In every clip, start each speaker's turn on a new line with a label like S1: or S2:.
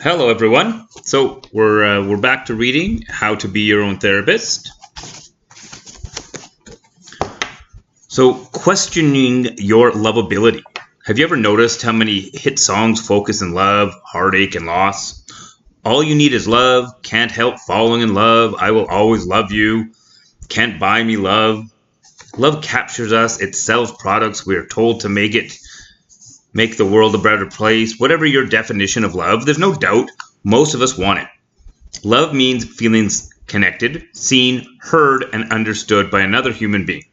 S1: Hello, everyone. So we're back to reading How to Be Your Own Therapist. So questioning your lovability. Have you ever noticed how many hit songs focus on love, heartache, and loss? All you need is love. Can't help falling in love. I will always love you. Can't buy me love. Love captures us. It sells products. We are told to make the world a better place. Whatever your definition of love, there's no doubt most of us want it. Love means feeling connected, seen, heard, and understood by another human being.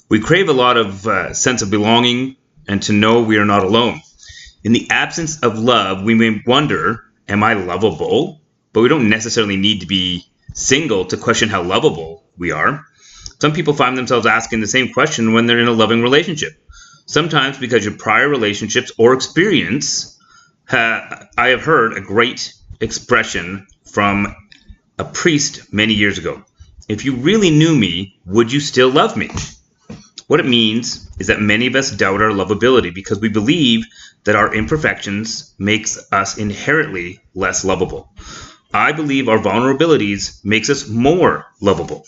S1: We crave a lot of sense of belonging and to know we are not alone. In the absence of love, we may wonder, am I lovable? But we don't necessarily need to be single to question how lovable we are. Some people find themselves asking the same question when they're in a loving relationship. Sometimes because your prior relationships or experience, I have heard a great expression from a priest many years ago. If you really knew me, would you still love me? What it means is that many of us doubt our lovability because we believe that our imperfections makes us inherently less lovable. I believe our vulnerabilities makes us more lovable.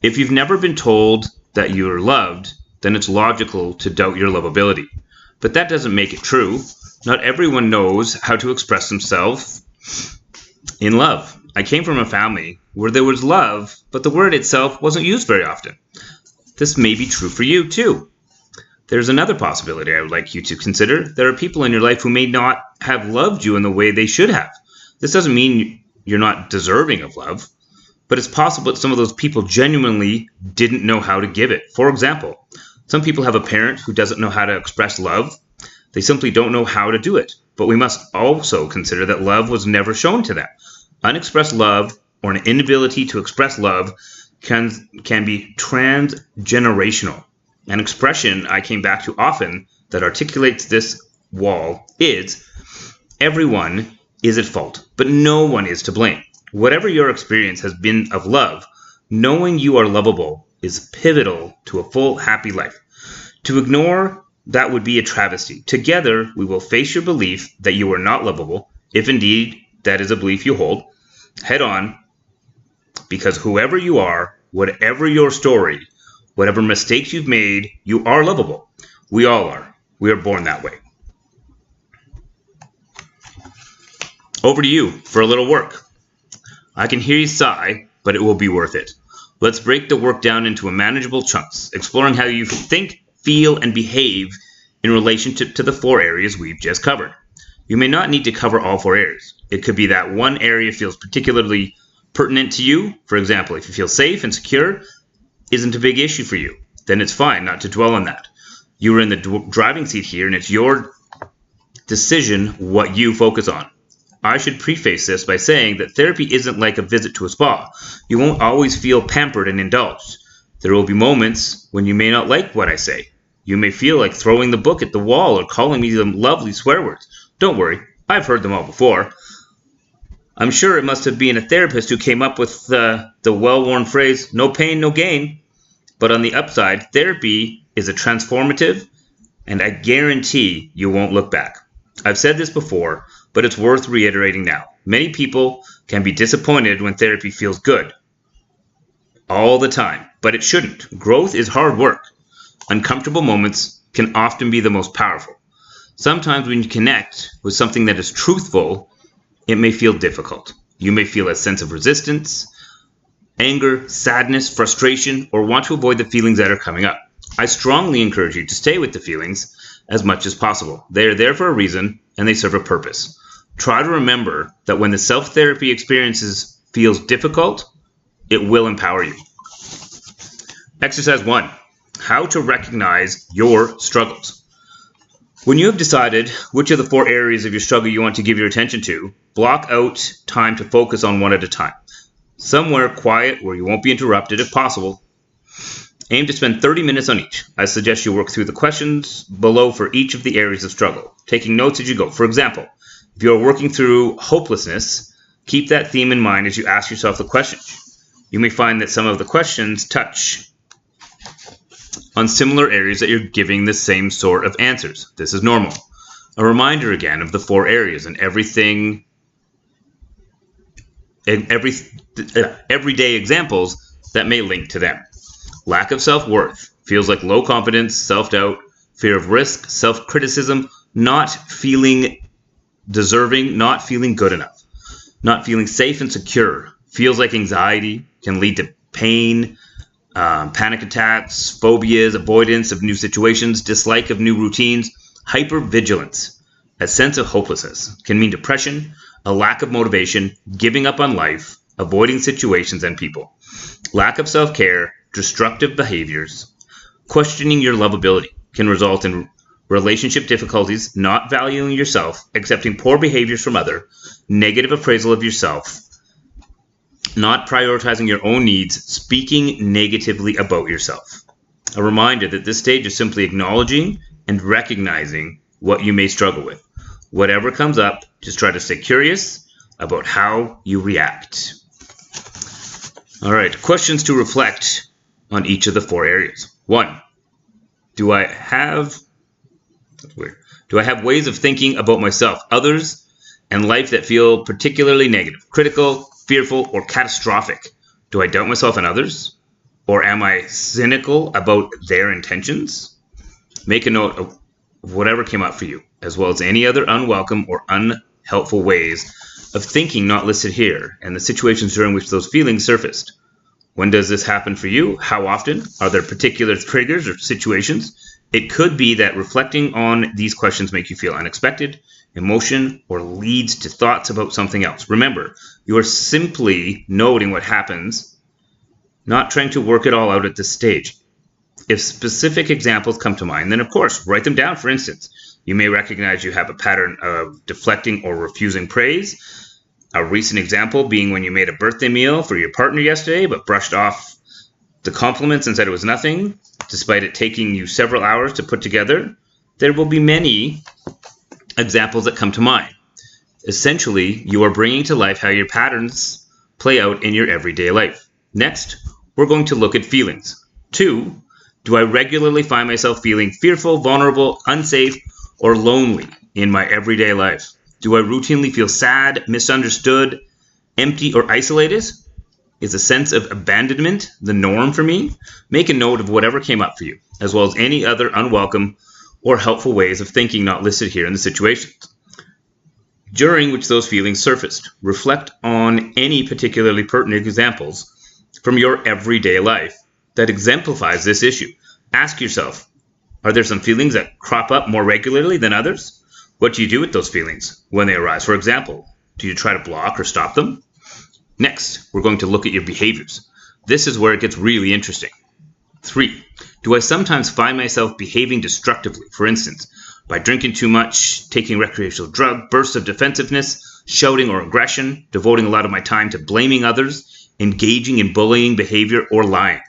S1: If you've never been told that you're loved, then it's logical to doubt your lovability. But that doesn't make it true. Not everyone knows how to express themselves in love. I came from a family where there was love, but the word itself wasn't used very often. This may be true for you too. There's another possibility I would like you to consider. There are people in your life who may not have loved you in the way they should have. This doesn't mean you're not deserving of love, but it's possible that some of those people genuinely didn't know how to give it. For example, some people have a parent who doesn't know how to express love. They simply don't know how to do it. But we must also consider that love was never shown to them. Unexpressed love or an inability to express love can be transgenerational. An expression I came back to often that articulates this wall is everyone is at fault, but no one is to blame. Whatever your experience has been of love, knowing you are lovable is pivotal to a full, happy life. To ignore that would be a travesty. Together, we will face your belief that you are not lovable, if indeed that is a belief you hold, head on, because whoever you are, whatever your story, whatever mistakes you've made, you are lovable. We all are. We are born that way. Over to you for a little work. I can hear you sigh, but it will be worth it. Let's break the work down into manageable chunks, exploring how you think, feel, and behave in relationship to the 4 areas we've just covered. You may not need to cover all 4 areas. It could be that one area feels particularly pertinent to you. For example, if you feel safe and secure isn't a big issue for you, then it's fine not to dwell on that. You are in the driving seat here, and it's your decision what you focus on. I should preface this by saying that therapy isn't like a visit to a spa. You won't always feel pampered and indulged. There will be moments when you may not like what I say. You may feel like throwing the book at the wall or calling me some lovely swear words. Don't worry, I've heard them all before. I'm sure it must have been a therapist who came up with the well-worn phrase, no pain, no gain. But on the upside, therapy is a transformative, and I guarantee you won't look back. I've said this before, but it's worth reiterating now. Many people can be disappointed when therapy feels good all the time, but it shouldn't. Growth is hard work. Uncomfortable moments can often be the most powerful. Sometimes when you connect with something that is truthful, it may feel difficult. You may feel a sense of resistance, anger, sadness, frustration, or want to avoid the feelings that are coming up. I strongly encourage you to stay with the feelings as much as possible. They are there for a reason, and they serve a purpose. Try to remember that when the self-therapy experiences feels difficult, it will empower you. Exercise 1. How to recognize your struggles. When you have decided which of the 4 areas of your struggle you want to give your attention to, block out time to focus on one at a time. Somewhere quiet where you won't be interrupted if possible. Aim to spend 30 minutes on each. I suggest you work through the questions below for each of the areas of struggle, taking notes as you go. For example, if you are working through hopelessness, keep that theme in mind as you ask yourself the question. You may find that some of the questions touch on similar areas that you're giving the same sort of answers. This is normal. A reminder again of the 4 areas and everyday examples that may link to them. Lack of self-worth feels like low confidence, self-doubt, fear of risk, self-criticism, not feeling deserving, not feeling good enough, not feeling safe and secure, feels like anxiety, can lead to pain, panic attacks, phobias, avoidance of new situations, dislike of new routines, hypervigilance, a sense of hopelessness, can mean depression, a lack of motivation, giving up on life, avoiding situations and people, lack of self-care, destructive behaviors, questioning your lovability, can result in relationship difficulties, not valuing yourself, accepting poor behaviors from others, negative appraisal of yourself, not prioritizing your own needs, speaking negatively about yourself. A reminder that this stage is simply acknowledging and recognizing what you may struggle with. Whatever comes up, just try to stay curious about how you react. All right, questions to reflect on each of the 4 areas. 1. Do I have ways of thinking about myself, others, and life that feel particularly negative, critical, fearful, or catastrophic? Do I doubt myself and others? Or am I cynical about their intentions? Make a note of whatever came up for you, as well as any other unwelcome or unhelpful ways of thinking not listed here, and the situations during which those feelings surfaced. When does this happen for you? How often? Are there particular triggers or situations? It could be that reflecting on these questions make you feel unexpected emotion or leads to thoughts about something else. Remember, you are simply noting what happens, not trying to work it all out at this stage. If specific examples come to mind, then of course, write them down. For instance, you may recognize you have a pattern of deflecting or refusing praise. A recent example being when you made a birthday meal for your partner yesterday, but brushed off the compliments and said it was nothing, despite it taking you several hours to put together. There will be many examples that come to mind. Essentially, you are bringing to life how your patterns play out in your everyday life. Next, we're going to look at feelings. 2, do I regularly find myself feeling fearful, vulnerable, unsafe, or lonely in my everyday life? Do I routinely feel sad, misunderstood, empty, or isolated? Is a sense of abandonment the norm for me? Make a note of whatever came up for you, as well as any other unwelcome or helpful ways of thinking not listed here in the situations during which those feelings surfaced. Reflect on any particularly pertinent examples from your everyday life that exemplifies this issue. Ask yourself, are there some feelings that crop up more regularly than others? What do you do with those feelings when they arise? For example, do you try to block or stop them? Next, we're going to look at your behaviors. This is where it gets really interesting. 3, do I sometimes find myself behaving destructively? For instance, by drinking too much, taking recreational drug, bursts of defensiveness, shouting or aggression, devoting a lot of my time to blaming others, engaging in bullying behavior, or lying.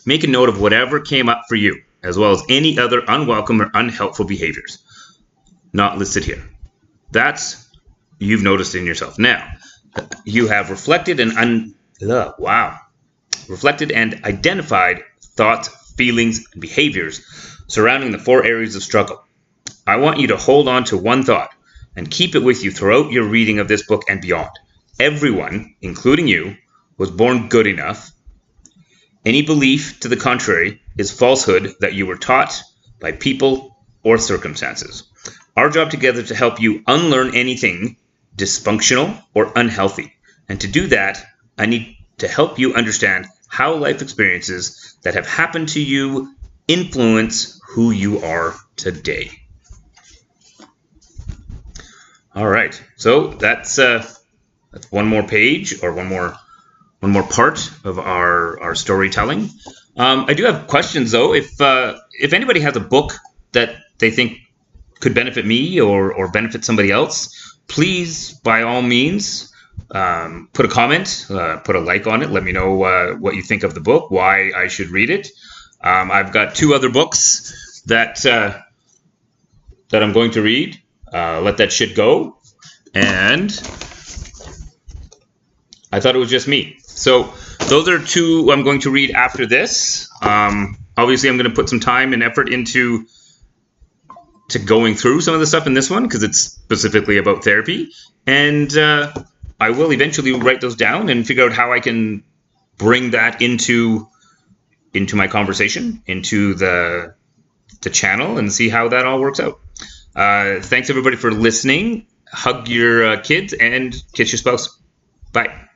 S1: Make a note of whatever came up for you, as well as any other unwelcome or unhelpful behaviors not listed here. That's you've noticed in yourself. Now, you have reflected and identified thoughts, feelings, and behaviors surrounding the 4 areas of struggle. I want you to hold on to one thought and keep it with you throughout your reading of this book and beyond. Everyone, including you, was born good enough. Any belief to the contrary is falsehood that you were taught by people or circumstances. Our job together is to help you unlearn anything dysfunctional or unhealthy. And to do that, I need to help you understand how life experiences that have happened to you influence who you are today. All right, so that's one more page or one more part of our storytelling. I do have questions though. If anybody has a book that they think could benefit me or benefit somebody else, please, by all means, put a comment, put a like on it. Let me know what you think of the book, why I should read it. I've got 2 other books that I'm going to read. Let That Shit Go. And I thought it was just me. So those are 2 I'm going to read after this. Obviously, I'm going to put some time and effort into to going through some of the stuff in this one because it's specifically about therapy. And I will eventually write those down and figure out how I can bring that into my conversation, into the channel, and see how that all works out. Thanks everybody for listening. Hug your kids and kiss your spouse. Bye.